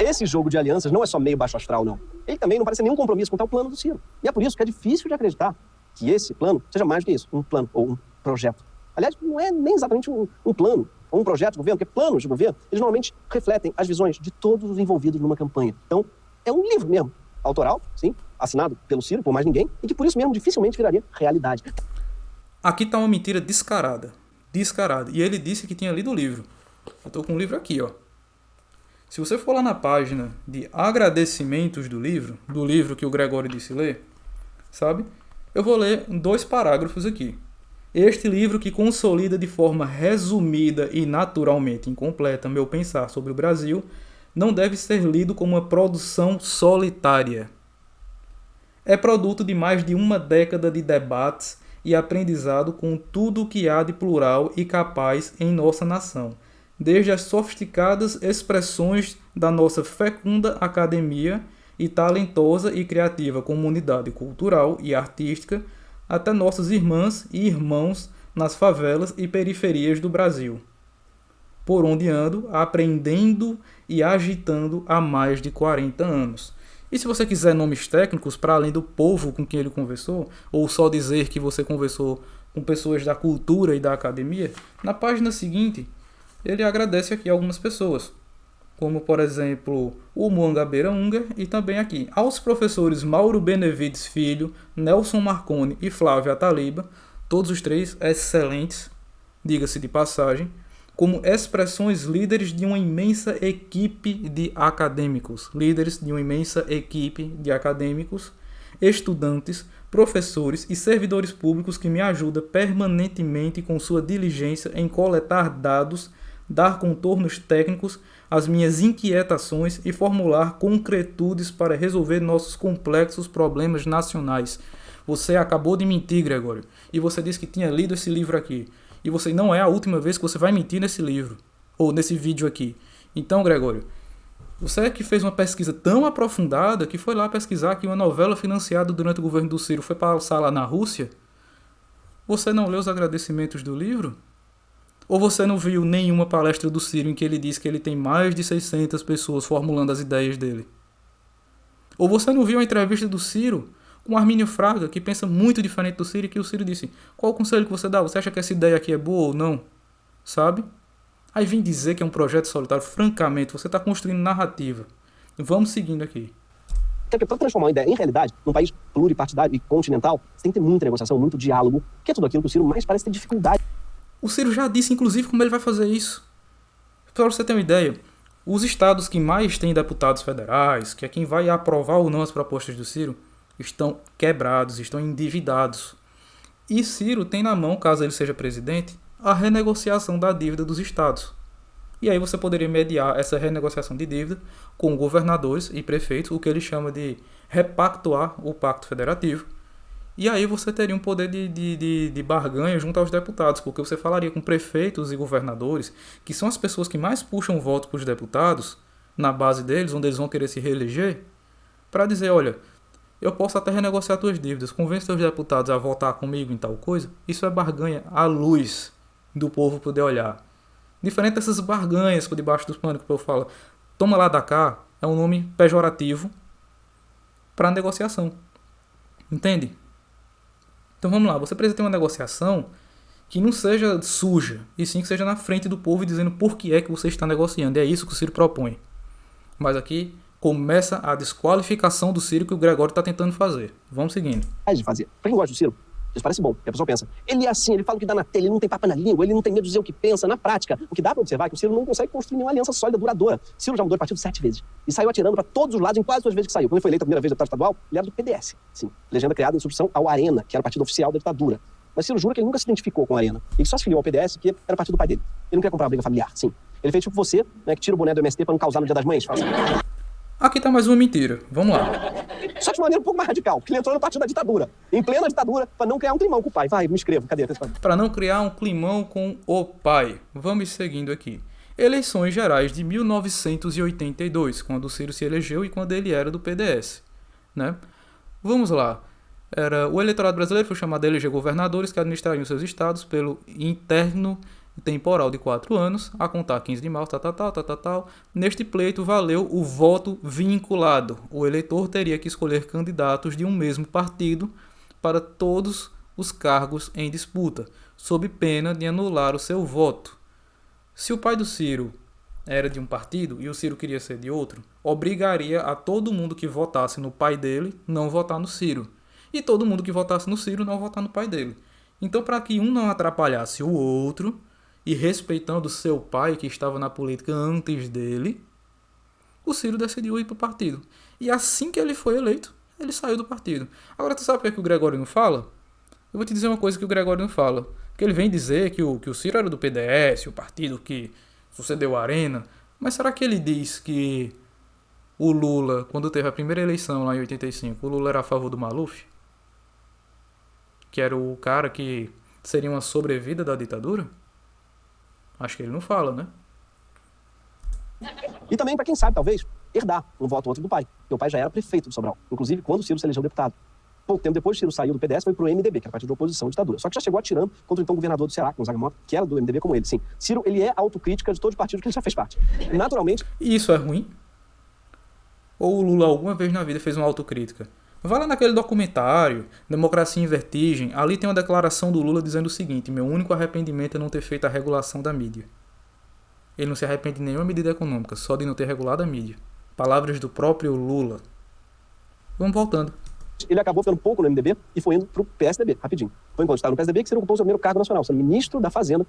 Esse jogo de alianças não é só meio baixo astral, não. Ele também não parece nenhum compromisso com tal plano do Ciro. E é por isso que é difícil de acreditar que esse plano seja mais do que isso, um plano ou um projeto. Aliás, não é nem exatamente um plano ou um projeto de governo, porque planos de governo, eles normalmente refletem as visões de todos os envolvidos numa campanha. Então, é um livro mesmo, autoral, sim, assinado pelo Ciro, por mais ninguém, e que por isso mesmo dificilmente viraria realidade. Aqui tá uma mentira descarada. Descarada. E ele disse que tinha lido o livro. Eu tô com o livro aqui, ó. Se você for lá na página de agradecimentos do livro que o Gregório disse ler, sabe? Eu vou ler 2 parágrafos aqui. Este livro que consolida de forma resumida e naturalmente incompleta meu pensar sobre o Brasil não deve ser lido como uma produção solitária. É produto de mais de uma década de debates e aprendizado com tudo o que há de plural e capaz em nossa nação, desde as sofisticadas expressões da nossa fecunda academia e talentosa e criativa comunidade cultural e artística, até nossas irmãs e irmãos nas favelas e periferias do Brasil, por onde ando aprendendo e agitando há mais de 40 anos. E se você quiser nomes técnicos, para além do povo com quem ele conversou, ou só dizer que você conversou com pessoas da cultura e da academia, na página seguinte ele agradece aqui algumas pessoas, como por exemplo o Muangabeira Unger e também aqui aos professores Mauro Benevides Filho, Nelson Marconi e Flávio Ataliba, todos os 3 excelentes, diga-se de passagem, como expressões líderes de uma imensa equipe de acadêmicos, estudantes, professores e servidores públicos que me ajudam permanentemente com sua diligência em coletar dados, dar contornos técnicos às minhas inquietações e formular concretudes para resolver nossos complexos problemas nacionais. Você acabou de mentir, Gregório, e você disse que tinha lido esse livro aqui. E você não é a última vez que você vai mentir nesse livro, ou nesse vídeo aqui. Então, Gregório, você é que fez uma pesquisa tão aprofundada que foi lá pesquisar que uma novela financiada durante o governo do Ciro foi passar lá na Rússia? Você não leu os agradecimentos do livro? Ou você não viu nenhuma palestra do Ciro em que ele diz que ele tem mais de 600 pessoas formulando as ideias dele? Ou você não viu a entrevista do Ciro com Armínio Fraga, que pensa muito diferente do Ciro, e que o Ciro disse: qual o conselho que você dá? Você acha que essa ideia aqui é boa ou não? Sabe? Aí vem dizer que é um projeto solitário. Francamente, você está construindo narrativa. Vamos seguindo aqui. Porque para transformar uma ideia em realidade, num país pluripartidário e continental, você tem que ter muita negociação, muito diálogo, que é tudo aquilo que o Ciro mais parece ter dificuldade. O Ciro já disse, inclusive, como ele vai fazer isso. Para você ter uma ideia, os estados que mais têm deputados federais, que é quem vai aprovar ou não as propostas do Ciro, estão quebrados, estão endividados. E Ciro tem na mão, caso ele seja presidente, a renegociação da dívida dos estados. E aí você poderia mediar essa renegociação de dívida com governadores e prefeitos, o que ele chama de repactuar o pacto federativo. E aí você teria um poder de barganha junto aos deputados, porque você falaria com prefeitos e governadores, que são as pessoas que mais puxam voto para os deputados, na base deles, onde eles vão querer se reeleger, para dizer: olha, eu posso até renegociar tuas dívidas, convence seus deputados a votar comigo em tal coisa. Isso é barganha à luz do povo poder olhar. Diferente dessas barganhas por debaixo dos panos que o povo fala: toma lá da cá, é um nome pejorativo para negociação. Entende? Então vamos lá, você precisa ter uma negociação que não seja suja, e sim que seja na frente do povo e dizendo por que é que você está negociando. E é isso que o Ciro propõe. Mas aqui começa a desqualificação do Ciro que o Gregório está tentando fazer. Vamos seguindo. De fazer. Pra quem gosta do Ciro, isso parece bom. E a pessoa pensa: ele é assim, ele fala o que dá na telha, ele não tem papo na língua, ele não tem medo de dizer o que pensa. Na prática, o que dá pra observar é que o Ciro não consegue construir nenhuma aliança sólida, duradoura. O Ciro já mudou de partido 7 vezes. E saiu atirando pra todos os lados em quase todas as vezes que saiu. Quando ele foi eleito a primeira vez deputado estadual, ele era do PDS. Sim. Legenda criada em substituição ao Arena, que era o partido oficial da ditadura. Mas Ciro jura que ele nunca se identificou com a Arena. Ele só se filiou ao PDS porque era o partido do pai dele. Ele não quer comprar uma briga familiar, sim. Ele fez tipo você, né, que tira o boné do MST pra não causar no Dia das Mães. Fala assim. Aqui tá mais uma mentira. Vamos lá. Só de maneira um pouco mais radical, porque ele entrou no partido da ditadura, em plena ditadura, para não criar um climão com o pai. Vai, me inscrevo. Cadê? Para não criar um climão com o pai. Vamos seguindo aqui. Eleições gerais de 1982, quando o Ciro se elegeu e quando ele era do PDS. Né? Vamos lá. O eleitorado brasileiro foi chamado a eleger governadores que administrariam seus estados pelo interno temporal de 4 anos, a contar 15 de março, tal. Neste pleito valeu o voto vinculado. O eleitor teria que escolher candidatos de um mesmo partido para todos os cargos em disputa, sob pena de anular o seu voto. Se o pai do Ciro era de um partido e o Ciro queria ser de outro, obrigaria a todo mundo que votasse no pai dele não votar no Ciro. E todo mundo que votasse no Ciro não votar no pai dele. Então, para que um não atrapalhasse o outro, e respeitando seu pai, que estava na política antes dele, o Ciro decidiu ir para o partido. E assim que ele foi eleito, ele saiu do partido. Agora, tu sabe o que o Gregório não fala? Eu vou te dizer uma coisa que o Gregório não fala. Porque ele vem dizer que o Ciro era do PDS, o partido que sucedeu a Arena. Mas será que ele diz que o Lula, quando teve a primeira eleição lá em 85, o Lula era a favor do Maluf? Que era o cara que seria uma sobrevida da ditadura? Acho que ele não fala, né? E também, para quem sabe, talvez, herdar um voto ou outro do pai. Porque o pai já era prefeito de Sobral. Inclusive, quando o Ciro se elegeu deputado. Pouco tempo depois, o Ciro saiu do PDS e foi pro MDB, que era partido de oposição à ditadura. Só que já chegou atirando contra o então governador do Ceará, Gonzaga Mota, que era do MDB como ele. Sim, Ciro, ele é autocrítica de todos os partidos que ele já fez parte. Naturalmente... E isso é ruim? Ou o Lula alguma vez na vida fez uma autocrítica? Vai lá naquele documentário, Democracia em Vertigem, ali tem uma declaração do Lula dizendo o seguinte: meu único arrependimento é não ter feito a regulação da mídia. Ele não se arrepende de nenhuma medida econômica, só de não ter regulado a mídia. Palavras do próprio Lula. Vamos voltando. Ele acabou ficando pouco no MDB e foi indo pro PSDB, rapidinho. Foi enquanto estava no PSDB que Ciro ocupou o seu primeiro cargo nacional, sendo ministro da Fazenda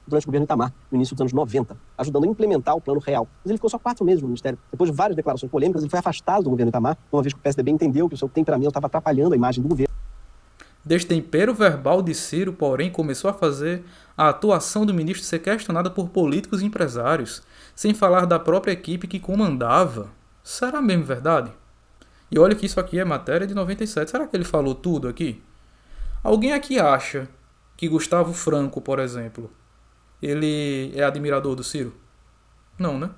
durante o governo Itamar, no início dos anos 90, ajudando a implementar o Plano Real. Mas ele ficou só 4 meses no ministério. Depois de várias declarações polêmicas, ele foi afastado do governo Itamar, uma vez que o PSDB entendeu que o seu temperamento estava atrapalhando a imagem do governo. Destempero verbal de Ciro, porém, começou a fazer a atuação do ministro ser questionada por políticos e empresários, sem falar da própria equipe que comandava. Será mesmo verdade? E olha que isso aqui é matéria de 97. Será que ele falou tudo aqui? Alguém aqui acha que Gustavo Franco, por exemplo, ele é admirador do Ciro? Não, né?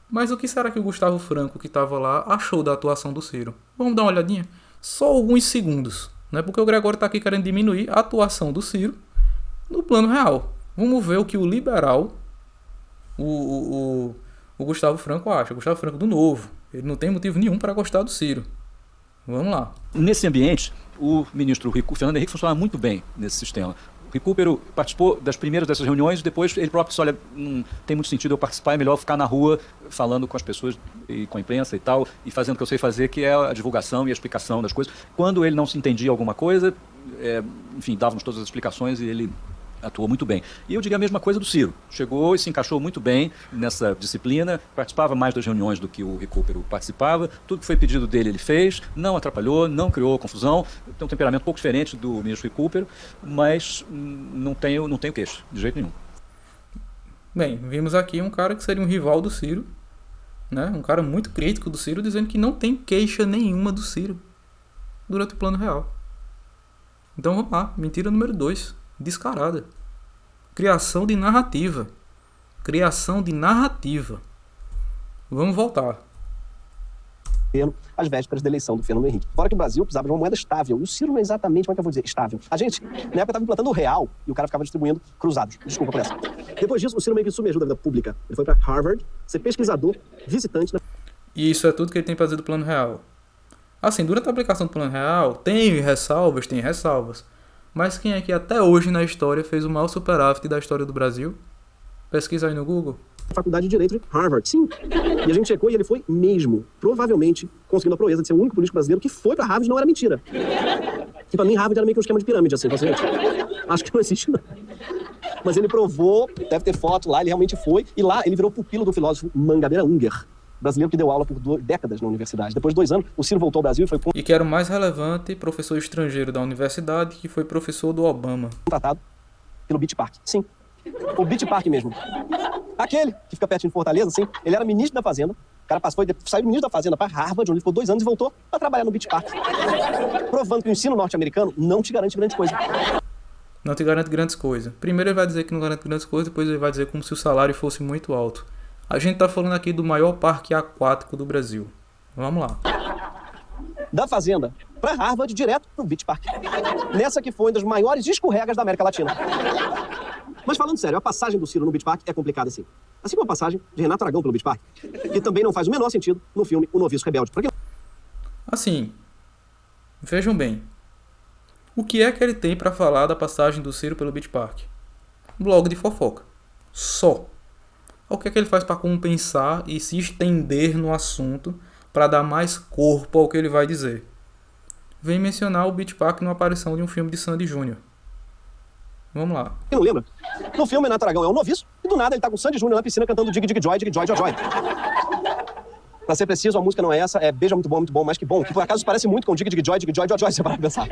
Mas o que será que o Gustavo Franco, que estava lá, achou da atuação do Ciro? Vamos dar uma olhadinha? Só alguns segundos, né? Porque o Gregório está aqui querendo diminuir a atuação do Ciro no Plano Real. Vamos ver o que o liberal, o Gustavo Franco acha. O Gustavo Franco do Novo. Ele não tem motivo nenhum para gostar do Ciro. Vamos lá. Nesse ambiente, o ministro Fernando Henrique funcionava muito bem nesse sistema. O Recupero participou das primeiras dessas reuniões, depois ele próprio disse: olha, não tem muito sentido eu participar, é melhor ficar na rua falando com as pessoas e com a imprensa e tal, e fazendo o que eu sei fazer, que é a divulgação e a explicação das coisas. Quando ele não se entendia alguma coisa, enfim, dávamos todas as explicações e ele atuou muito bem. E eu diria a mesma coisa do Ciro. Chegou e se encaixou muito bem nessa disciplina, participava mais das reuniões do que o Recupero participava, tudo que foi pedido dele ele fez, não atrapalhou, não criou confusão, tem um temperamento um pouco diferente do ministro Recupero, mas não tenho queixo, de jeito nenhum. Bem, vimos aqui um cara que seria um rival do Ciro, né? Um cara muito crítico do Ciro, dizendo que não tem queixa nenhuma do Ciro durante o Plano Real. Então vamos lá, mentira número 2. Descarada. Criação de narrativa. Criação de narrativa. Vamos voltar. Às vésperas da eleição do Fernando Henrique. Fora que o Brasil precisava de uma moeda estável. E o Ciro não é exatamente, como é que eu vou dizer, estável. A gente, na época, estava implantando o real e o cara ficava distribuindo cruzados. Desculpa por essa. Depois disso, o Ciro meio que sumiu da vida pública. Ele foi para Harvard ser pesquisador, visitante. E isso é tudo que ele tem para fazer do Plano Real. Assim, durante a aplicação do Plano Real, tem ressalvas. Mas quem é que até hoje na história fez o maior superávit da história do Brasil? Pesquisa aí no Google. Faculdade de Direito de Harvard, sim. E a gente checou e ele foi mesmo, provavelmente, conseguindo a proeza de ser o único político brasileiro que foi pra Harvard e não era mentira. Que pra mim Harvard era meio que um esquema de pirâmide, assim, pra gente. Acho que não existe, não. Mas ele provou, deve ter foto lá, ele realmente foi. E lá ele virou pupilo do filósofo Mangabeira Unger, brasileiro que deu aula por décadas na universidade. Depois de 2 anos, o Ciro voltou ao Brasil e foi E que era o mais relevante professor estrangeiro da universidade, que foi professor do Obama. contratado pelo Beach Park. Sim, o Beach Park mesmo. Aquele que fica pertinho de Fortaleza, sim. Ele era ministro da Fazenda. O cara saiu do ministro da Fazenda para Harvard, onde ele ficou 2 anos e voltou para trabalhar no Beach Park. Provando que o ensino norte-americano não te garante grande coisa. Não te garante grandes coisas. Primeiro ele vai dizer que não garante grandes coisas, depois ele vai dizer como se o salário fosse muito alto. A gente tá falando aqui do maior parque aquático do Brasil. Vamos lá. Da Fazenda para Harvard, direto pro Beach Park. Nessa que foi uma das maiores escorregas da América Latina. Mas falando sério, a passagem do Ciro no Beach Park é complicada assim. Assim como a passagem de Renato Aragão pelo Beach Park, que também não faz o menor sentido no filme O Noviço Rebelde. Pra quem Assim, vejam bem. O que é que ele tem para falar da passagem do Ciro pelo Beach Park? Um blog de fofoca. Só. O que é que ele faz para compensar e se estender no assunto para dar mais corpo ao que ele vai dizer? Vem mencionar o Beach Park numa aparição de um filme de Sandy Júnior. Vamos lá. não lembra, no filme Renato Aragão é um noviço e do nada ele tá com o Sandy Júnior na piscina cantando Dig Dig Joy, Dig Joy, Joy, Joy. Pra ser preciso, a música não é essa, é Beija muito bom, mas que bom, que por acaso parece muito com Dig Dig Joy, Dig Joy, Joy, Joy, você vai pensar.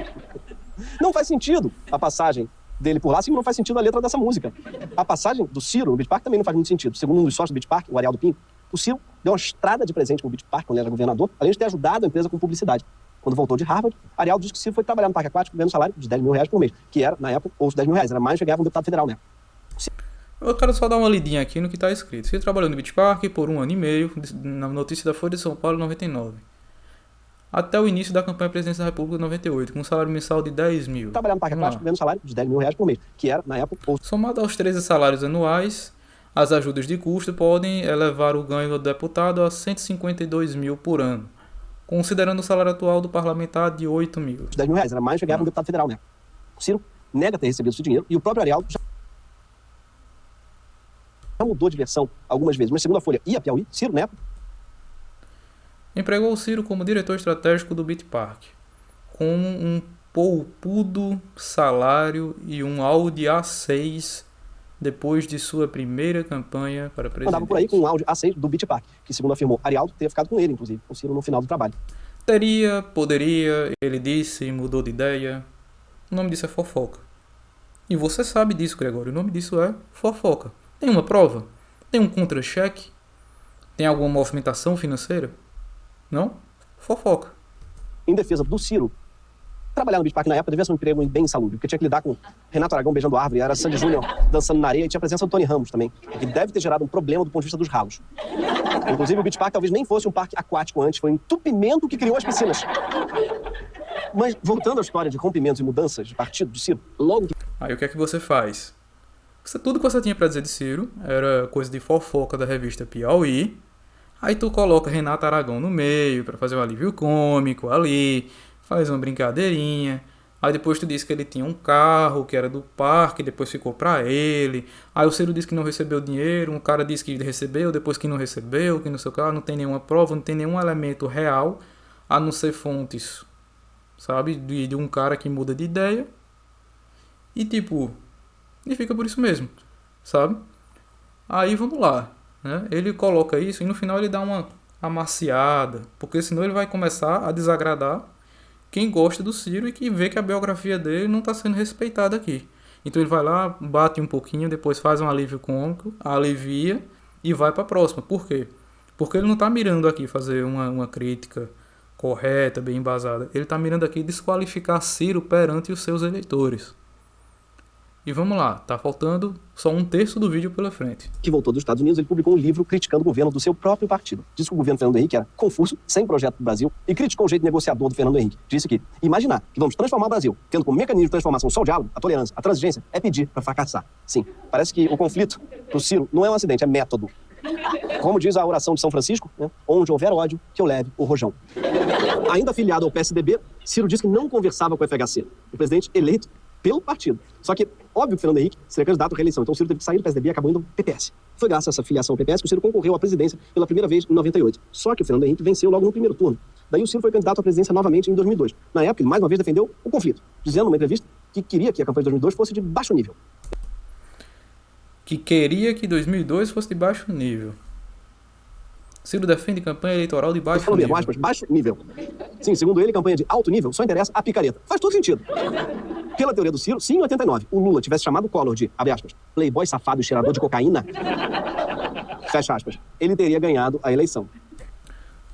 Não faz sentido a passagem dele por lá, assim como não faz sentido a letra dessa música. A passagem do Ciro no Beach Park também não faz muito sentido. Segundo um dos sócios do Beach Park, o Ariel do Pinto, o Ciro deu uma estrada de presente pro Beach Park quando ele era governador, além de ter ajudado a empresa com publicidade. Quando voltou de Harvard, Ariel disse que o Ciro foi trabalhar no parque aquático ganhando um salário de 10 mil reais por mês, que era, na época, ou os 10 mil reais, era mais do que ganhava um deputado federal, né? Eu quero só dar uma lidinha aqui no que está escrito. Ciro trabalhou no Beach Park por 1 ano e meio, na notícia da Folha de São Paulo, 99. Até o início da campanha presidencial da República, 98, com um salário mensal de 10 mil. Trabalhar no parque aquático ganhando um salário de 10 mil reais por mês, que era, na época, ou... Somado aos 13 salários anuais, as ajudas de custo podem elevar o ganho do deputado a 152 mil por ano, considerando o salário atual do parlamentar de 8 mil. 10 mil reais, era mais do que ganhava um deputado federal, né? O Ciro nega ter recebido esse dinheiro e o próprio Ariel já mudou de versão algumas vezes, mas segundo a Folha e a Piauí, Ciro, né? Empregou o Ciro como diretor estratégico do Beach Park, com um poupudo salário e um Audi A6 depois de sua primeira campanha para presidente. Andava por aí com um Audi A6 do Beach Park, que segundo afirmou Ariel, teria ficado com ele, inclusive, com o Ciro no final do trabalho. Teria, poderia, ele disse, mudou de ideia. O nome disso é fofoca. E você sabe disso, Gregório. O nome disso é fofoca. Tem uma prova? Tem um contra-cheque? Tem alguma movimentação financeira? Não? Fofoca. Em defesa do Ciro, trabalhar no Beach Park na época devia ser um emprego bem insalubre, porque tinha que lidar com Renato Aragão beijando árvore, era Sandy Júnior dançando na areia e tinha a presença do Tony Ramos também, que deve ter gerado um problema do ponto de vista dos ralos. Inclusive, o Beach Park talvez nem fosse um parque aquático antes, foi um entupimento que criou as piscinas. Mas, voltando à história de rompimentos e mudanças de partido do Ciro, logo que... Aí o que é que você faz? Tudo que você tinha pra dizer de Ciro era coisa de fofoca da revista Piauí. Aí tu coloca Renato Aragão no meio pra fazer um alívio cômico ali, faz uma brincadeirinha. Aí depois tu disse que ele tinha um carro que era do parque, depois ficou pra ele. Aí o Ciro disse que não recebeu dinheiro, um cara disse que recebeu, depois que não recebeu, que não sei o que, não tem nenhuma prova, não tem nenhum elemento real, a não ser fontes, sabe, de um cara que muda de ideia. E tipo, e fica por isso mesmo, sabe? Aí vamos lá, né? Ele coloca isso e no final ele dá uma amaciada, porque senão ele vai começar a desagradar quem gosta do Ciro e que vê que a biografia dele não está sendo respeitada aqui. Então ele vai lá, bate um pouquinho, depois faz um alívio cômico, alivia e vai para a próxima. Por quê? Porque ele não está mirando aqui fazer uma crítica correta, bem embasada. Ele está mirando aqui desqualificar Ciro perante os seus eleitores. E vamos lá, tá faltando só um terço do vídeo pela frente. Que voltou dos Estados Unidos, ele publicou um livro criticando o governo do seu próprio partido. Disse que o governo Fernando Henrique era confuso, sem projeto do Brasil, e criticou o jeito negociador do Fernando Henrique. Disse que imaginar que vamos transformar o Brasil, tendo como mecanismo de transformação só o diálogo, a tolerância, a transigência, é pedir para fracassar. Sim, parece que o conflito pro Ciro não é um acidente, é método. Como diz a oração de São Francisco, né? Onde houver ódio, que eu leve o rojão. Ainda afiliado ao PSDB, Ciro disse que não conversava com o FHC, o presidente eleito pelo partido. Só que, óbvio que Fernando Henrique seria candidato à reeleição, então o Ciro teve que sair do PSDB e acabou indo ao PPS. Foi graças a essa filiação ao PPS que o Ciro concorreu à presidência pela primeira vez em 98. Só que o Fernando Henrique venceu logo no primeiro turno. Daí o Ciro foi candidato à presidência novamente em 2002. Na época, ele mais uma vez defendeu o conflito, dizendo numa entrevista que queria que a campanha de 2002 fosse de baixo nível. Que queria que 2002 fosse de baixo nível. Ciro defende campanha eleitoral de baixo nível. Mesmo, aspas, baixo nível. Sim, segundo ele, campanha de alto nível só interessa a picareta. Faz todo sentido. Pela teoria do Ciro, se em 89 o Lula tivesse chamado o Collor de, abre aspas, playboy safado e cheirador de cocaína, fecha aspas, ele teria ganhado a eleição.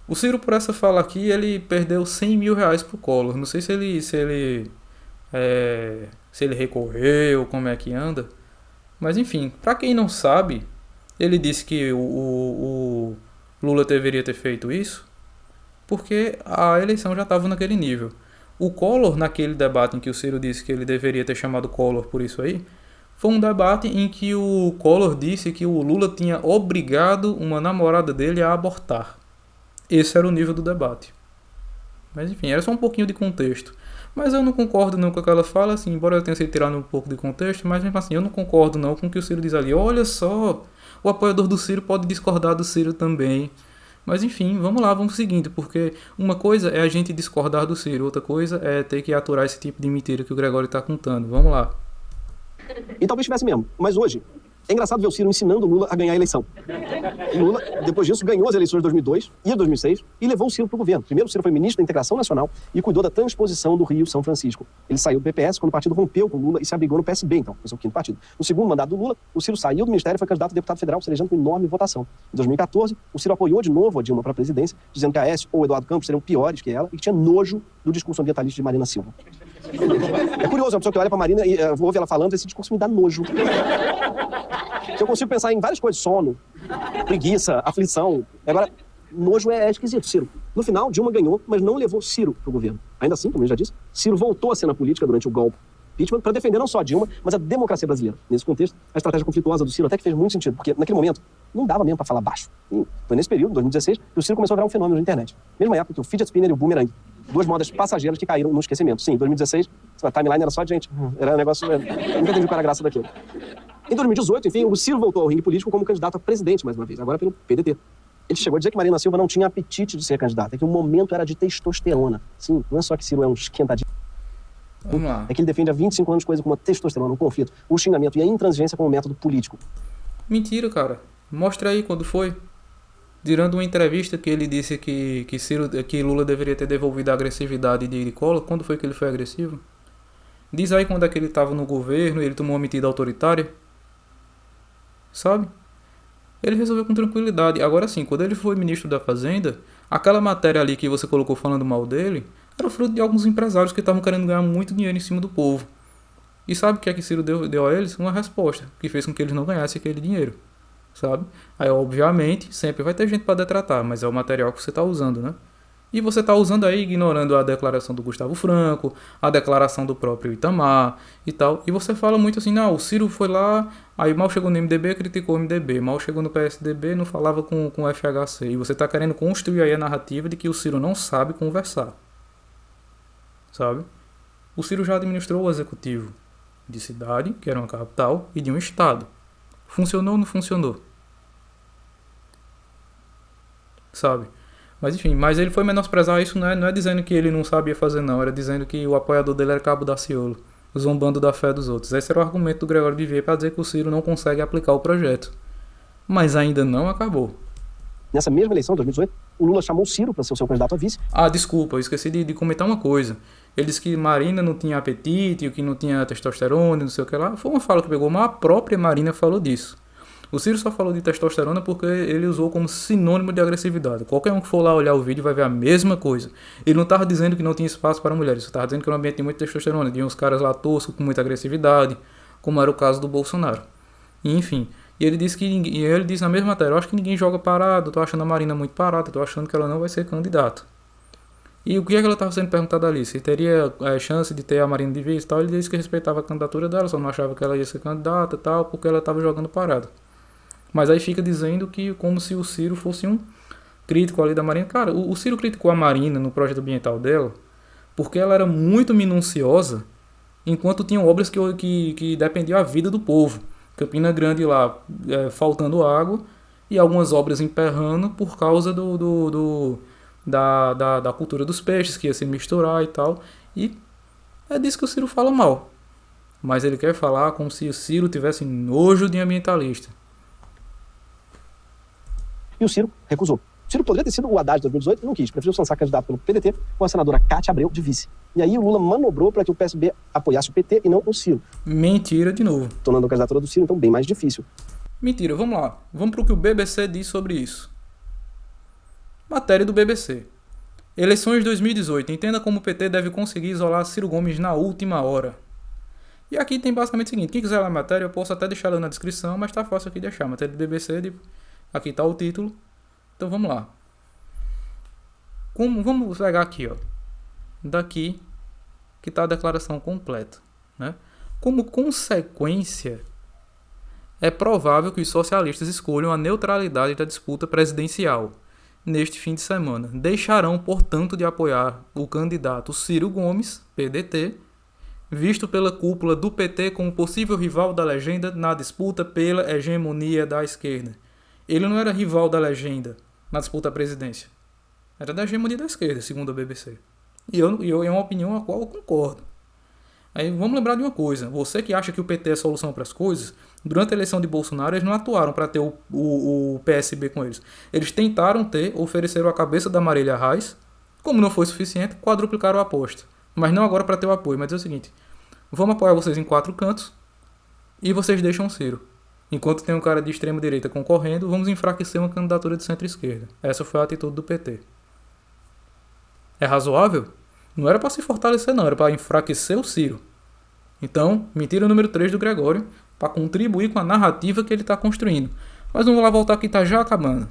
O Ciro, por essa fala aqui, ele perdeu 100 mil reais pro Collor. Não sei se ele recorreu, como é que anda. Mas enfim, pra quem não sabe, ele disse que o Lula deveria ter feito isso porque a eleição já estava naquele nível. O Collor, naquele debate em que o Ciro disse que ele deveria ter chamado Collor por isso aí, Foi um debate em que o Collor disse que o Lula tinha obrigado uma namorada dele a abortar. Esse era o nível do debate. Mas enfim, era só um pouquinho de contexto. Mas eu não concordo não com o que ela fala, assim, embora eu tenha sido tirado um pouco de contexto, mas mesmo assim, eu não concordo não com o que o Ciro diz ali. Olha só, o apoiador do Ciro pode discordar do Ciro também. Mas enfim, vamos lá, vamos seguindo, porque uma coisa é a gente discordar do Ciro, outra coisa é ter que aturar esse tipo de mentira que o Gregório está contando. Vamos lá. E talvez tivesse mesmo, mas hoje é engraçado ver o Ciro ensinando o Lula a ganhar a eleição. E Lula, depois disso, ganhou as eleições de 2002 e de 2006 e levou o Ciro para o governo. Primeiro, o Ciro foi ministro da Integração Nacional e cuidou da transposição do Rio-São Francisco. Ele saiu do PPS quando o partido rompeu com o Lula e se abrigou no PSB, então, foi o quinto partido. No segundo mandato do Lula, o Ciro saiu do ministério e foi candidato a deputado federal, se elegendo com enorme votação. Em 2014, o Ciro apoiou de novo a Dilma para a presidência, dizendo que a Aécio ou o Eduardo Campos seriam piores que ela e que tinha nojo do discurso ambientalista de Marina Silva. É curioso, uma pessoa que olha para Marina e ouve ela falando, esse discurso me dá nojo. Eu consigo pensar em várias coisas, sono, preguiça, aflição. Agora, nojo é esquisito, Ciro. No final, Dilma ganhou, mas não levou Ciro para o governo. Ainda assim, como eu já disse, Ciro voltou a cena política durante o golpe impeachment para defender não só a Dilma, mas a democracia brasileira. Nesse contexto, a estratégia conflituosa do Ciro até que fez muito sentido, porque naquele momento não dava mesmo para falar baixo. E foi nesse período, 2016, que o Ciro começou a virar um fenômeno na internet. Mesma época que o fidget spinner e o boomerang. Duas modas passageiras que caíram no esquecimento. Sim, em 2016, a timeline era só de gente. Era um negócio... Eu nunca entendi qual era a graça daquilo. Em 2018, enfim, o Ciro voltou ao ringue político como candidato a presidente, mais uma vez, agora pelo PDT. Ele chegou a dizer que Marina Silva não tinha apetite de ser candidata, que o momento era de testosterona. Sim, não é só que Ciro é um esquentadinho. Vamos lá. É que ele defende há 25 anos coisas como a testosterona, um conflito, o xingamento e a intransigência como método político. Mentira, cara. Mostra aí quando foi. Durante uma entrevista que ele disse que Lula deveria ter devolvido a agressividade de Collor, quando foi que ele foi agressivo? Diz aí quando é que ele estava no governo e ele tomou uma medida autoritária. Sabe? Ele resolveu com tranquilidade. Agora sim, quando ele foi ministro da Fazenda, aquela matéria ali que você colocou falando mal dele, era fruto de alguns empresários que estavam querendo ganhar muito dinheiro em cima do povo. E sabe o que é que Ciro deu a eles? Uma resposta, que fez com que eles não ganhassem aquele dinheiro. Sabe? Aí, obviamente, sempre vai ter gente para detratar, mas é o material que você está usando, né? E você está usando aí, ignorando a declaração do Gustavo Franco, a declaração do próprio Itamar e tal. E você fala muito assim, não, o Ciro foi lá, aí mal chegou no MDB, criticou o MDB. Mal chegou no PSDB, não falava com o FHC. E você está querendo construir aí a narrativa de que o Ciro não sabe conversar. Sabe? O Ciro já administrou o executivo de cidade, que era uma capital, e de um estado. Funcionou ou não funcionou? Sabe? Mas enfim, mas ele foi menosprezar isso, não é dizendo que ele não sabia fazer não, era dizendo que o apoiador dele era Cabo Daciolo, zombando da fé dos outros. Esse era o argumento do Gregório de Vier para dizer que o Ciro não consegue aplicar o projeto. Mas ainda não acabou. Nessa mesma eleição, de 2018, o Lula chamou o Ciro para ser o seu candidato a vice. Ah, desculpa, eu esqueci de comentar uma coisa. Ele disse que Marina não tinha apetite, que não tinha testosterona, não sei o que lá. Foi uma fala que pegou, mas a própria Marina falou disso. O Ciro só falou de testosterona porque ele usou como sinônimo de agressividade. Qualquer um que for lá olhar o vídeo vai ver a mesma coisa. Ele não estava dizendo que não tinha espaço para mulheres, ele estava dizendo que era um ambiente de muita testosterona. Tinha uns caras lá toscos com muita agressividade, como era o caso do Bolsonaro. E, enfim, ele disse na mesma matéria, eu acho que ninguém joga parado, eu tô achando a Marina muito parada, eu tô achando que ela não vai ser candidata. E o que é que ela estava sendo perguntada ali? Se teria chance de ter a Marina de vice e tal. Ele disse que respeitava a candidatura dela, só não achava que ela ia ser candidata e tal, porque ela estava jogando parada. Mas aí fica dizendo que como se o Ciro fosse um crítico ali da Marina. Cara, o Ciro criticou a Marina no projeto ambiental dela porque ela era muito minuciosa, enquanto tinham obras que dependiam da vida do povo. Campina Grande lá faltando água e algumas obras emperrando por causa da cultura dos peixes, que ia se misturar e tal. E é disso que o Ciro fala mal. Mas ele quer falar como se o Ciro tivesse nojo de ambientalista. E o Ciro recusou. O Ciro poderia ter sido o Haddad de 2018 e não quis. Preferiu se lançar candidato pelo PDT com a senadora Cátia Abreu de vice. E aí o Lula manobrou para que o PSB apoiasse o PT e não o Ciro. Mentira de novo. Tornando a candidatura do Ciro, então, bem mais difícil. Mentira, vamos lá. Vamos para o que o BBC diz sobre isso. Matéria do BBC. Eleições 2018. Entenda como o PT deve conseguir isolar Ciro Gomes na última hora. E aqui tem basicamente o seguinte. Quem quiser ler a matéria, eu posso até deixar ela na descrição, mas tá fácil aqui de achar. Matéria do BBC, aqui tá o título. Então vamos lá. Vamos pegar aqui, ó. Daqui que tá a declaração completa, né? Como consequência é provável que os socialistas escolham a neutralidade da disputa presidencial neste fim de semana. Deixarão, portanto, de apoiar o candidato Ciro Gomes, PDT, visto pela cúpula do PT como possível rival da legenda na disputa pela hegemonia da esquerda. Ele não era rival da legenda na disputa à presidência. Era da hegemonia da esquerda, segundo a BBC. E é uma opinião a qual eu concordo. Aí vamos lembrar de uma coisa. Você que acha que o PT é a solução para as coisas, durante a eleição de Bolsonaro, eles não atuaram para ter o PSB com eles. Eles tentaram ofereceram a cabeça da Marília Reis. Como não foi suficiente, quadruplicaram a aposta. Mas não agora para ter o apoio. Mas é o seguinte, vamos apoiar vocês em 4 cantos e vocês deixam o Ciro. Enquanto tem um cara de extrema direita concorrendo, vamos enfraquecer uma candidatura de centro-esquerda. Essa foi a atitude do PT. É razoável? Não era para se fortalecer não, era para enfraquecer o Ciro. Então, mentira número 3 do Gregório, para contribuir com a narrativa que ele está construindo. Mas vamos lá voltar que está já acabando.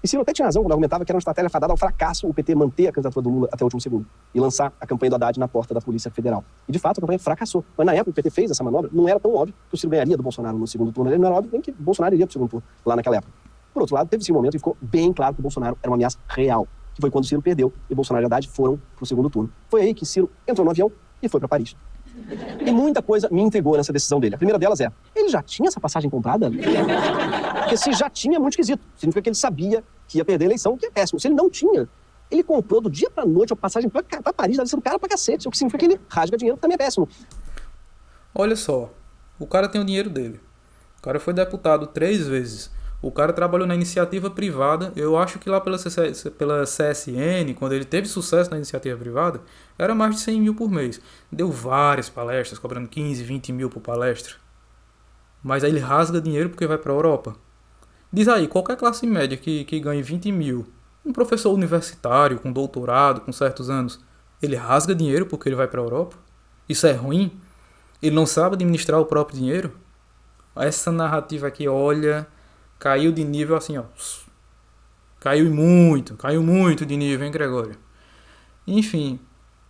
E Ciro até tinha razão quando argumentava que era uma estratégia fadada ao fracasso o PT manter a candidatura do Lula até o último segundo e lançar a campanha do Haddad na porta da Polícia Federal. E de fato a campanha fracassou. Mas na época o PT fez essa manobra, não era tão óbvio que o Ciro ganharia do Bolsonaro no segundo turno. Ele não era óbvio nem que o Bolsonaro iria para o segundo turno lá naquela época. Por outro lado, teve-se um momento e ficou bem claro que o Bolsonaro era uma ameaça real, que foi quando o Ciro perdeu e Bolsonaro e Haddad foram para o segundo turno. Foi aí que Ciro entrou no avião e foi para Paris. E muita coisa me intrigou nessa decisão dele. A primeira delas é, ele já tinha essa passagem comprada? Porque se já tinha, é muito esquisito. Significa que ele sabia que ia perder a eleição, o que é péssimo. Se ele não tinha, ele comprou do dia pra noite a passagem pra Paris, deve ser um cara pra cacete. O que significa que ele rasga dinheiro, também é péssimo. Olha só, o cara tem o dinheiro dele. O cara foi deputado 3 vezes. O cara trabalhou na iniciativa privada. Eu acho que lá pela CSN, quando ele teve sucesso na iniciativa privada, era mais de 100 mil por mês. Deu várias palestras, cobrando 15, 20 mil por palestra. Mas aí ele rasga dinheiro porque vai para a Europa. Diz aí, qualquer classe média que ganhe 20 mil, um professor universitário com doutorado, com certos anos, ele rasga dinheiro porque ele vai para a Europa? Isso é ruim? Ele não sabe administrar o próprio dinheiro? Essa narrativa aqui, olha, caiu de nível assim, ó. Caiu muito de nível, hein, Gregório? Enfim,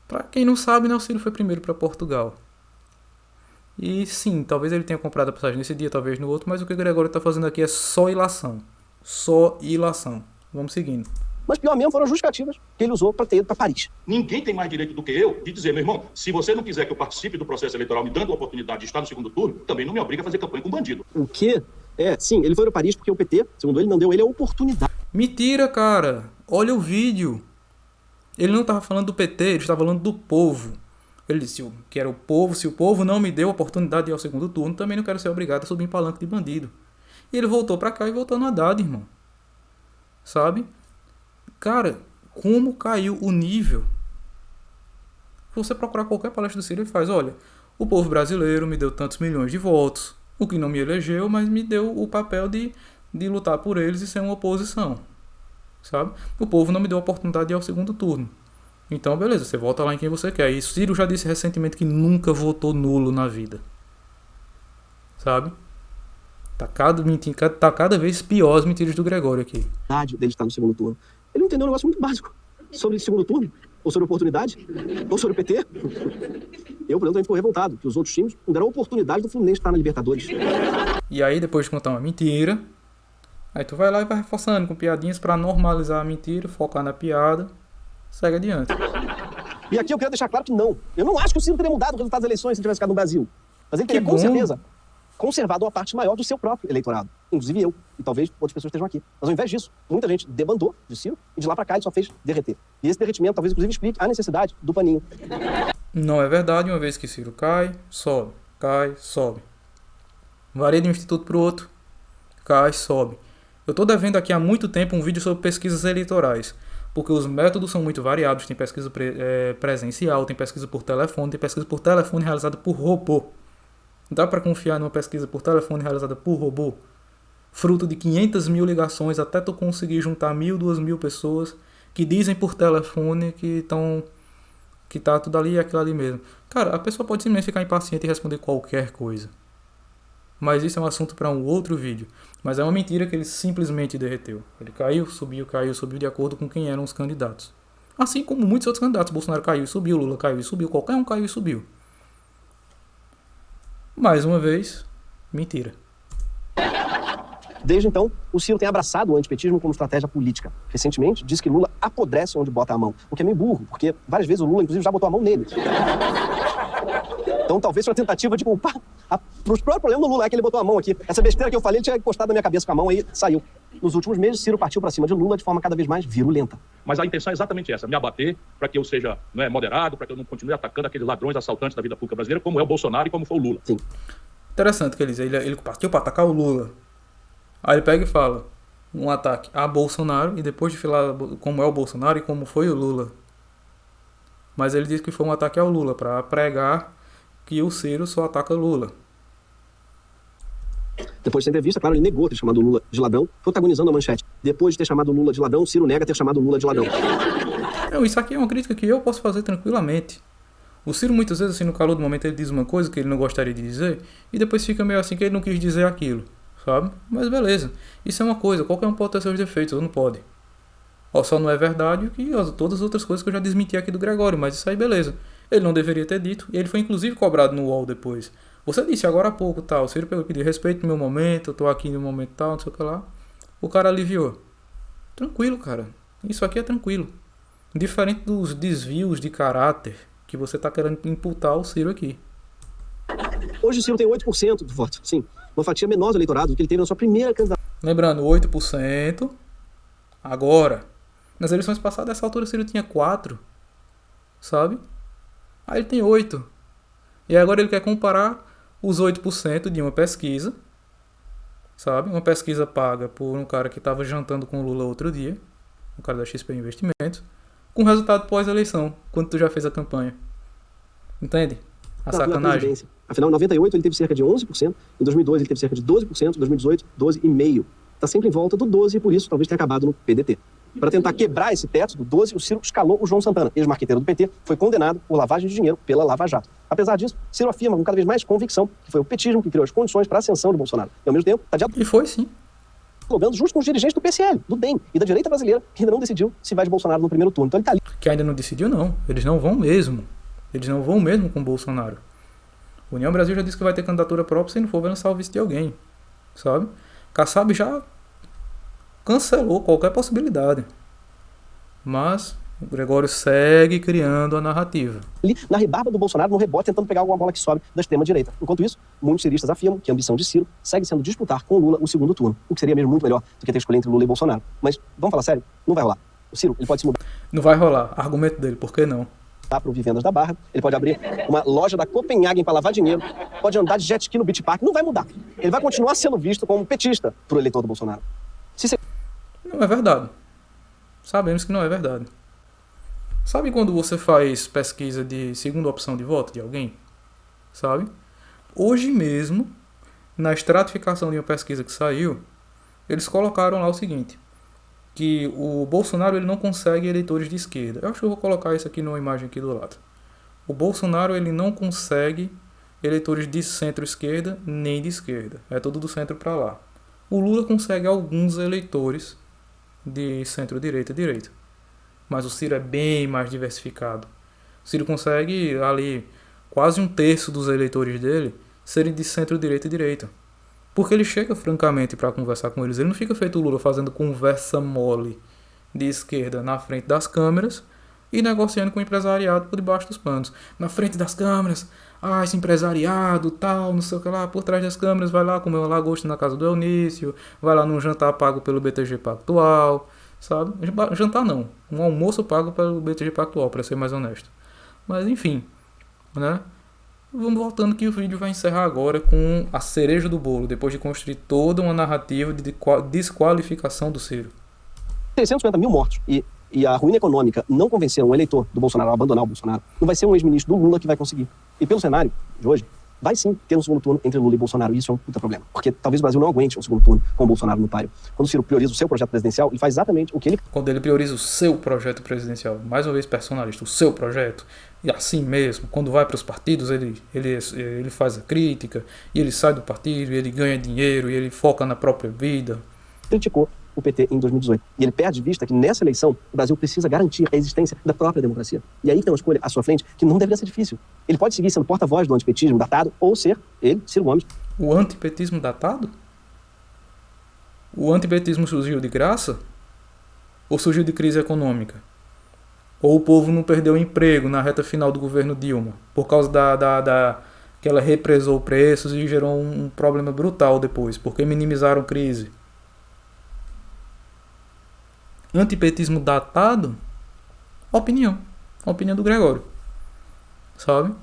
para quem não sabe, né, o Ciro foi primeiro para Portugal. E sim, talvez ele tenha comprado a passagem nesse dia, talvez no outro, mas o que o Gregório está fazendo aqui é só ilação. Só ilação. Vamos seguindo. Mas pior mesmo foram as justificativas que ele usou para ter ido para Paris. Ninguém tem mais direito do que eu de dizer, meu irmão, se você não quiser que eu participe do processo eleitoral me dando a oportunidade de estar no segundo turno, também não me obriga a fazer campanha com bandido. O quê? Sim, ele foi para Paris porque o PT, segundo ele, não deu ele a oportunidade. Mentira, cara. Olha o vídeo. Ele não estava falando do PT, ele estava falando do povo. Ele disse que era o povo, se o povo não me deu a oportunidade de ir ao segundo turno, também não quero ser obrigado a subir em palanque de bandido. E ele voltou pra cá e voltou no Haddad, irmão. Sabe? Cara, como caiu o nível? Se você procurar qualquer palestra do Ciro, ele faz, olha, o povo brasileiro me deu tantos milhões de votos, o que não me elegeu, mas me deu o papel de lutar por eles e ser uma oposição. Sabe? O povo não me deu a oportunidade de ir ao segundo turno. Então, beleza, você vota lá em quem você quer. E Ciro já disse recentemente que nunca votou nulo na vida. Sabe? Tá cada vez pior as mentiras do Gregório aqui. Dele estar no segundo turno. Ele não entendeu um negócio muito básico. Sobre segundo turno, ou sobre oportunidade, ou sobre o PT. Eu, por exemplo, fico revoltado que os outros times não deram a oportunidade do Fluminense estar na Libertadores. E aí, depois de contar uma mentira, aí tu vai lá e vai reforçando com piadinhas pra normalizar a mentira, focar na piada. Segue adiante. E aqui eu quero deixar claro que não. Eu não acho que o Ciro teria mudado o resultado das eleições se ele tivesse ficado no Brasil. Mas ele teria, com certeza, conservado uma parte maior do seu próprio eleitorado. Inclusive eu. E talvez outras pessoas estejam aqui. Mas ao invés disso, muita gente debandou de Ciro e de lá pra cá ele só fez derreter. E esse derretimento talvez, inclusive, explique a necessidade do paninho. Não é verdade, uma vez que Ciro cai, sobe. Cai, sobe. Varia de um instituto pro outro. Cai, sobe. Eu tô devendo aqui há muito tempo um vídeo sobre pesquisas eleitorais. Porque os métodos são muito variados. Tem pesquisa presencial, tem pesquisa por telefone realizada por robô. Dá para confiar numa pesquisa por telefone realizada por robô? Fruto de 500 mil ligações até tu conseguir juntar 1.000, 2.000 pessoas que dizem por telefone que tá tudo ali e aquilo ali mesmo. Cara, a pessoa pode simplesmente ficar impaciente e responder qualquer coisa. Mas isso é um assunto para um outro vídeo. Mas é uma mentira que ele simplesmente derreteu. Ele caiu, subiu de acordo com quem eram os candidatos. Assim como muitos outros candidatos. Bolsonaro caiu e subiu, Lula caiu e subiu, qualquer um caiu e subiu. Mais uma vez, mentira. Desde então, o Ciro tem abraçado o antipetismo como estratégia política. Recentemente, disse que Lula apodrece onde bota a mão, o que é meio burro, porque várias vezes o Lula, inclusive, já botou a mão nele. Então, talvez seja uma tentativa de culpar o próprio problema do Lula, é que ele botou a mão aqui. Essa besteira que eu falei, ele tinha encostado na minha cabeça com a mão, aí saiu. Nos últimos meses, Ciro partiu para cima de Lula de forma cada vez mais virulenta. Mas a intenção é exatamente essa, me abater para que eu seja moderado, para que eu não continue atacando aqueles ladrões assaltantes da vida pública brasileira, como é o Bolsonaro e como foi o Lula. Sim. Interessante que ele diz, ele partiu para atacar o Lula. Aí ele pega e fala um ataque a Bolsonaro e depois de falar como é o Bolsonaro e como foi o Lula. Mas ele diz que foi um ataque ao Lula para pregar que o Ciro só ataca Lula. Depois dessa entrevista, claro, ele negou ter chamado Lula de ladrão, protagonizando a manchete. Depois de ter chamado Lula de ladrão, Ciro nega ter chamado Lula de ladrão. Não, isso aqui é uma crítica que eu posso fazer tranquilamente. O Ciro muitas vezes, assim, no calor do momento, ele diz uma coisa que ele não gostaria de dizer e depois fica meio assim que ele não quis dizer aquilo, sabe? Mas beleza, isso é uma coisa, qualquer um pode ter seus defeitos, ou não pode. Ó, só não é verdade que todas as outras coisas que eu já desmenti aqui do Gregório, mas isso aí beleza. Ele não deveria ter dito, e ele foi inclusive cobrado no UOL depois. Você disse agora há pouco, tal, o Ciro pediu respeito no meu momento, eu tô aqui no momento tal, não sei o que lá. O cara aliviou. Tranquilo, cara. Isso aqui é tranquilo. Diferente dos desvios de caráter que você tá querendo imputar ao Ciro aqui. Hoje o Ciro tem 8% do voto, sim. Uma fatia menor do eleitorado do que ele teve na sua primeira candidatura. Lembrando, 8% agora. Nas eleições passadas, nessa altura, o Ciro tinha 4%, sabe? Aí ele tem 8%. E agora ele quer comparar os 8% de uma pesquisa, sabe? Uma pesquisa paga por um cara que estava jantando com o Lula outro dia, um cara da XP Investimentos, com o resultado pós-eleição, quando tu já fez a campanha. Entende? A sacanagem. Afinal, em 98 ele teve cerca de 11%, em 2002 ele teve cerca de 12%, em 2018, 12,5%. Está sempre em volta do 12% e por isso talvez tenha acabado no PDT. Para tentar quebrar esse teto do 12%, o Ciro escalou o João Santana, ex-marqueteiro do PT, foi condenado por lavagem de dinheiro pela Lava Jato. Apesar disso, Ciro afirma com cada vez mais convicção que foi o petismo que criou as condições para a ascensão de Bolsonaro. E ao mesmo tempo, está E foi sim. dialogando junto com os dirigentes do PSL, do DEM e da direita brasileira, que ainda não decidiu se vai de Bolsonaro no primeiro turno. Então ele está ali. Que ainda não decidiu, não. Eles não vão mesmo. Eles não vão mesmo com o Bolsonaro. A União Brasil já disse que vai ter candidatura própria se não for lançar o vice de alguém. Sabe? Kassab já cancelou qualquer possibilidade. Mas o Gregório segue criando a narrativa. Ali na rebarba do Bolsonaro, no rebote, tentando pegar alguma bola que sobe da extrema-direita. Enquanto isso, muitos ciristas afirmam que a ambição de Ciro segue sendo disputar com Lula o segundo turno, o que seria mesmo muito melhor do que ter escolhido entre Lula e Bolsonaro. Mas, vamos falar sério, não vai rolar. O Ciro, ele pode se mudar Não vai rolar. Argumento dele, por que não? para o Vivendas da Barra, ele pode abrir uma loja da Copenhagen para lavar dinheiro, pode andar de jet ski no Beach Park, não vai mudar. Ele vai continuar sendo visto como petista para o eleitor do Bolsonaro. Não é verdade. Sabemos que não é verdade. Sabe quando você faz pesquisa de segunda opção de voto de alguém? Sabe? Hoje mesmo, na estratificação de uma pesquisa que saiu, eles colocaram lá o seguinte, que o Bolsonaro ele não consegue eleitores de esquerda. Eu acho que eu vou colocar isso aqui numa imagem aqui do lado. O Bolsonaro ele não consegue eleitores de centro-esquerda nem de esquerda. É tudo do centro para lá. O Lula consegue alguns eleitores de centro-direita e direita. Mas o Ciro é bem mais diversificado. O Ciro consegue ali quase um terço dos eleitores dele serem de centro-direita e direita. Porque ele chega francamente para conversar com eles. Ele não fica feito o Lula fazendo conversa mole de esquerda na frente das câmeras e negociando com o empresariado por debaixo dos panos. Na frente das câmeras, esse empresariado, tal, não sei o que lá, por trás das câmeras, vai lá comer uma lagosta na casa do Eunício, vai lá num jantar pago pelo BTG Pactual, sabe? Jantar não, um almoço pago pelo BTG Pactual, para ser mais honesto. Mas enfim, né? Vamos voltando que o vídeo vai encerrar agora com a cereja do bolo, depois de construir toda uma narrativa de desqualificação do Ciro. 350 mil mortos e a ruína econômica não convencer um eleitor do Bolsonaro a abandonar o Bolsonaro, não vai ser um ex-ministro do Lula que vai conseguir. E pelo cenário de hoje, vai sim ter um segundo turno entre Lula e Bolsonaro, e isso é um puta problema. Porque talvez o Brasil não aguente um segundo turno com o Bolsonaro no páreo. Quando o Ciro prioriza o seu projeto presidencial, ele faz exatamente o que ele... Quando ele prioriza o seu projeto presidencial, mais uma vez personalista, o seu projeto, e assim mesmo, quando vai para os partidos, ele faz a crítica, e ele sai do partido, e ele ganha dinheiro, e ele foca na própria vida. Criticou o PT em 2018. E ele perde de vista que nessa eleição o Brasil precisa garantir a existência da própria democracia. E aí tem uma escolha à sua frente que não deveria ser difícil. Ele pode seguir sendo porta-voz do antipetismo datado ou ser ele, Ciro Gomes. O antipetismo datado? O antipetismo surgiu de graça? Ou surgiu de crise econômica? Ou o povo não perdeu o emprego na reta final do governo Dilma? Por causa que ela represou preços e gerou um problema brutal depois. Porque minimizaram crise. Antipetismo datado? Opinião. A opinião do Gregório. Sabe?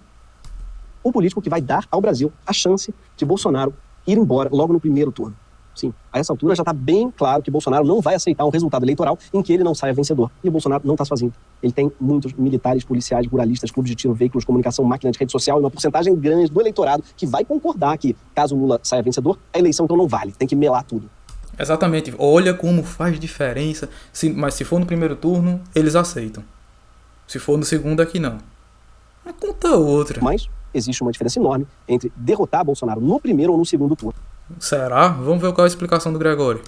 O político que vai dar ao Brasil a chance de Bolsonaro ir embora logo no primeiro turno. Sim, a essa altura já está bem claro que Bolsonaro não vai aceitar um resultado eleitoral em que ele não saia vencedor. E o Bolsonaro não está sozinho. Ele tem muitos militares, policiais, ruralistas, clubes de tiro, veículos de comunicação, máquina de rede social e uma porcentagem grande do eleitorado que vai concordar que, caso o Lula saia vencedor, a eleição então não vale. Tem que melar tudo. Exatamente. Olha como faz diferença. Mas se for no primeiro turno, eles aceitam. Se for no segundo, aqui não. A conta é outra. Mas existe uma diferença enorme entre derrotar Bolsonaro no primeiro ou no segundo turno. Será? Vamos ver qual é a explicação do Gregório.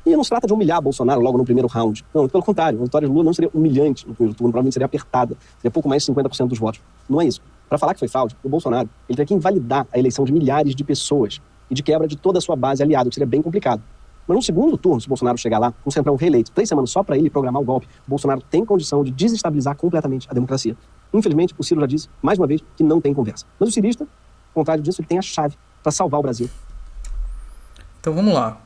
E não se trata de humilhar Bolsonaro logo no primeiro round. Não, pelo contrário. A vitória de Lula não seria humilhante no primeiro turno, provavelmente seria apertada. Seria pouco mais de 50% dos votos. Não é isso. Para falar que foi fraude, o Bolsonaro ele teria que invalidar a eleição de milhares de pessoas e de quebra de toda a sua base aliada, o que seria bem complicado. Mas no segundo turno, se o Bolsonaro chegar lá, com o Centrão reeleito, 3 semanas só para ele programar o golpe, o Bolsonaro tem condição de desestabilizar completamente a democracia. Infelizmente, o Ciro já disse, mais uma vez, que não tem conversa. Mas o cirista, ao contrário disso, ele tem a chave para salvar o Brasil. Então vamos lá.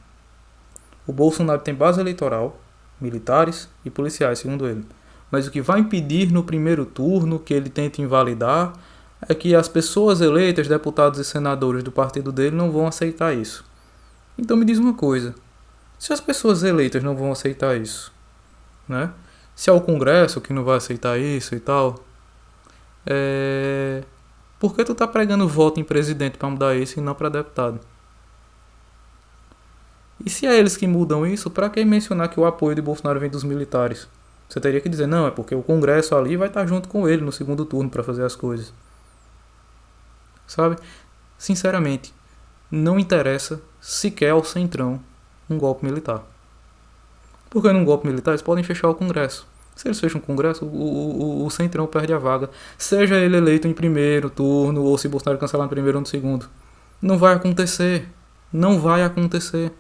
O Bolsonaro tem base eleitoral, militares e policiais, segundo ele. Mas o que vai impedir no primeiro turno que ele tente invalidar é que as pessoas eleitas, deputados e senadores do partido dele, não vão aceitar isso. Então me diz uma coisa. Se as pessoas eleitas não vão aceitar isso, né? Se é o Congresso que não vai aceitar isso e tal, por que tu tá pregando voto em presidente para mudar isso e não para deputado? E se é eles que mudam isso, para que mencionar que o apoio de Bolsonaro vem dos militares? Você teria que dizer, não, é porque o Congresso ali vai estar junto com ele no segundo turno para fazer as coisas. Sabe? Sinceramente, não interessa sequer ao Centrão um golpe militar. Porque num golpe militar eles podem fechar o Congresso. Se eles fecham o Congresso, o Centrão perde a vaga. Seja ele eleito em primeiro turno ou se Bolsonaro cancelar no primeiro ou no segundo. Não vai acontecer. Não vai acontecer.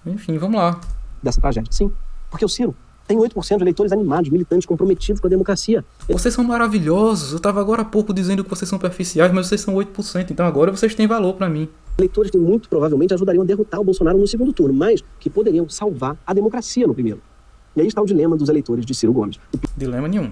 Enfim, vamos lá. Dessa tragédia, sim. Porque o Ciro tem 8% de eleitores animados, militantes, comprometidos com a democracia. Vocês são maravilhosos. Eu estava agora há pouco dizendo que vocês são superficiais, mas vocês são 8%. Então agora vocês têm valor para mim. Eleitores que muito provavelmente ajudariam a derrotar o Bolsonaro no segundo turno, mas que poderiam salvar a democracia no primeiro. E aí está o dilema dos eleitores de Ciro Gomes. Dilema nenhum.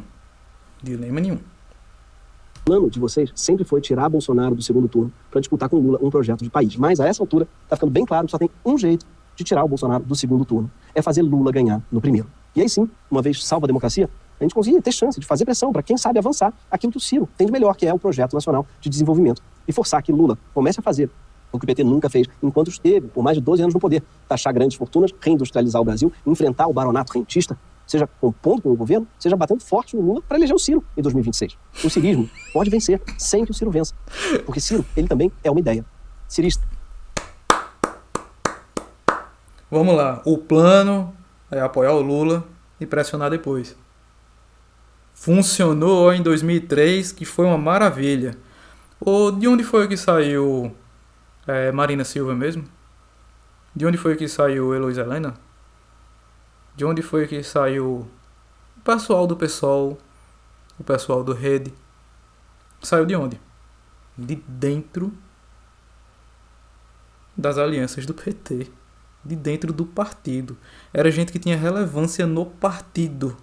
Dilema nenhum. O plano de vocês sempre foi tirar Bolsonaro do segundo turno para disputar com Lula um projeto de país. Mas a essa altura está ficando bem claro que só tem um jeito de tirar o Bolsonaro do segundo turno. É fazer Lula ganhar no primeiro. E aí sim, uma vez salva a democracia, a gente consegue ter chance de fazer pressão para quem sabe avançar aquilo que o Ciro tem de melhor, que é o Projeto Nacional de Desenvolvimento. E forçar que Lula comece a fazer o que o PT nunca fez, enquanto esteve por mais de 12 anos no poder. Taxar grandes fortunas, reindustrializar o Brasil, enfrentar o baronato rentista, seja compondo com o governo, seja batendo forte no Lula para eleger o Ciro em 2026. O cirismo pode vencer sem que o Ciro vença. Porque Ciro, ele também é uma ideia. Cirista. Vamos lá. O plano é apoiar o Lula e pressionar depois. Funcionou em 2003, que foi uma maravilha. De onde foi que saiu Marina Silva mesmo? De onde foi que saiu Heloísa Helena? De onde foi que saiu o pessoal do PSOL, o pessoal do Rede? Saiu de onde? De dentro das alianças do PT. De dentro do partido. Era gente que tinha relevância no partido.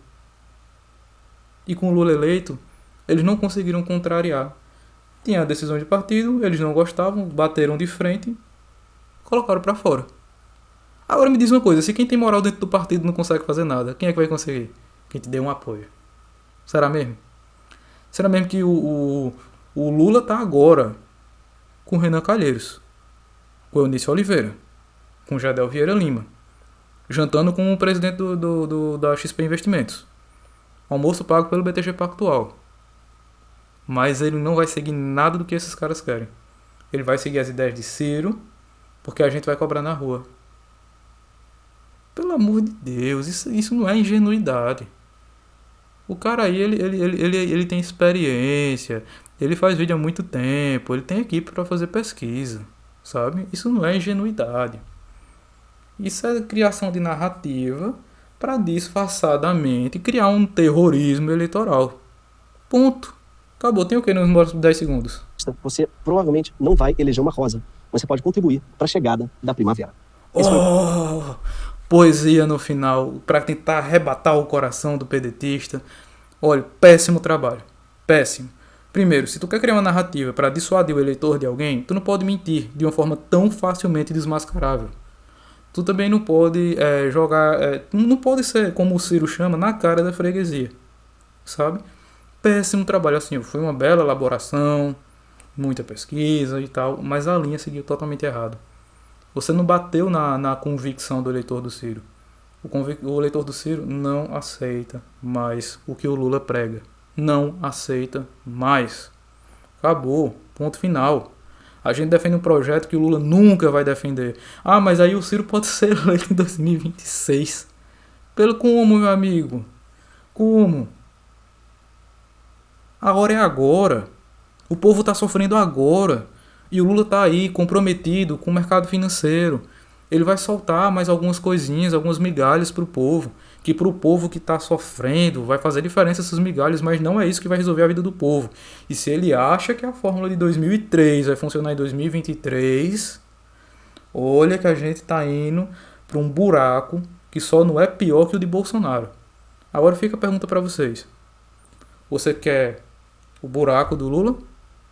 E com o Lula eleito, eles não conseguiram contrariar. Tinha a decisão de partido, eles não gostavam, bateram de frente, colocaram pra fora. Agora me diz uma coisa, se quem tem moral dentro do partido não consegue fazer nada, quem é que vai conseguir? Quem te deu um apoio. Será mesmo? Será mesmo que o Lula tá agora com Renan Calheiros, com Eunice Oliveira, com Jadel Vieira Lima, jantando com o presidente da XP Investimentos. Almoço pago pelo BTG Pactual. Mas ele não vai seguir nada do que esses caras querem. Ele vai seguir as ideias de Ciro, porque a gente vai cobrar na rua. Pelo amor de Deus, isso não é ingenuidade. O cara aí, ele tem experiência, ele faz vídeo há muito tempo, ele tem equipe para fazer pesquisa, sabe? Isso não é ingenuidade. Isso é criação de narrativa para disfarçadamente criar um terrorismo eleitoral. Ponto. Acabou. Tem o que nos próximos 10 segundos? Você provavelmente não vai eleger uma rosa, mas você pode contribuir para a chegada da primavera. Esse foi Oh, poesia no final, para tentar arrebatar o coração do pedetista. Olha, péssimo trabalho. Péssimo. Primeiro, se tu quer criar uma narrativa para dissuadir o eleitor de alguém, tu não pode mentir de uma forma tão facilmente desmascarável. Tu também não pode jogar... não pode ser, como o Ciro chama, na cara da freguesia. Sabe? Péssimo trabalho. Assim, foi uma bela elaboração, muita pesquisa e tal, mas a linha seguiu totalmente errada. Você não bateu na convicção do eleitor do Ciro. O eleitor do Ciro não aceita mais o que o Lula prega. Não aceita mais. Acabou. Ponto final. A gente defende um projeto que o Lula nunca vai defender. Ah, mas aí o Ciro pode ser eleito em 2026. Pelo como, meu amigo? Como? A hora é agora. O povo está sofrendo agora. E o Lula está aí comprometido com o mercado financeiro. Ele vai soltar mais algumas coisinhas, algumas migalhas para o povo. Que para o povo que está sofrendo vai fazer diferença essas migalhas, mas não é isso que vai resolver a vida do povo. E se ele acha que a fórmula de 2003 vai funcionar em 2023, olha que a gente está indo para um buraco que só não é pior que o de Bolsonaro. Agora fica a pergunta para vocês. Você quer o buraco do Lula?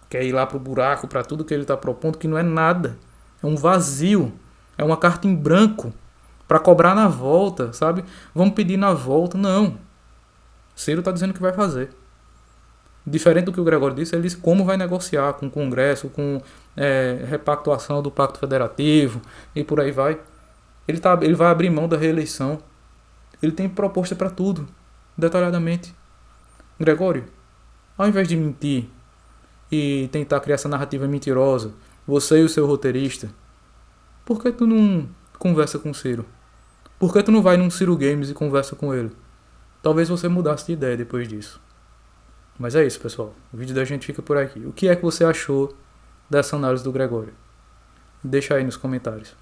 Quer ir lá pro buraco, para tudo que ele está propondo, que não é nada. É um vazio. É uma carta em branco para cobrar na volta, sabe? Vamos pedir na volta. Não. Ciro está dizendo que vai fazer. Diferente do que o Gregório disse, ele disse como vai negociar com o Congresso, com repactuação do Pacto Federativo e por aí vai. Ele vai abrir mão da reeleição. Ele tem proposta para tudo, detalhadamente. Gregório, ao invés de mentir e tentar criar essa narrativa mentirosa, você e o seu roteirista, por que tu não conversa com o Ciro? Por que tu não vai num Ciro Games e conversa com ele? Talvez você mudasse de ideia depois disso. Mas é isso, pessoal. O vídeo da gente fica por aqui. O que é que você achou dessa análise do Gregório? Deixa aí nos comentários.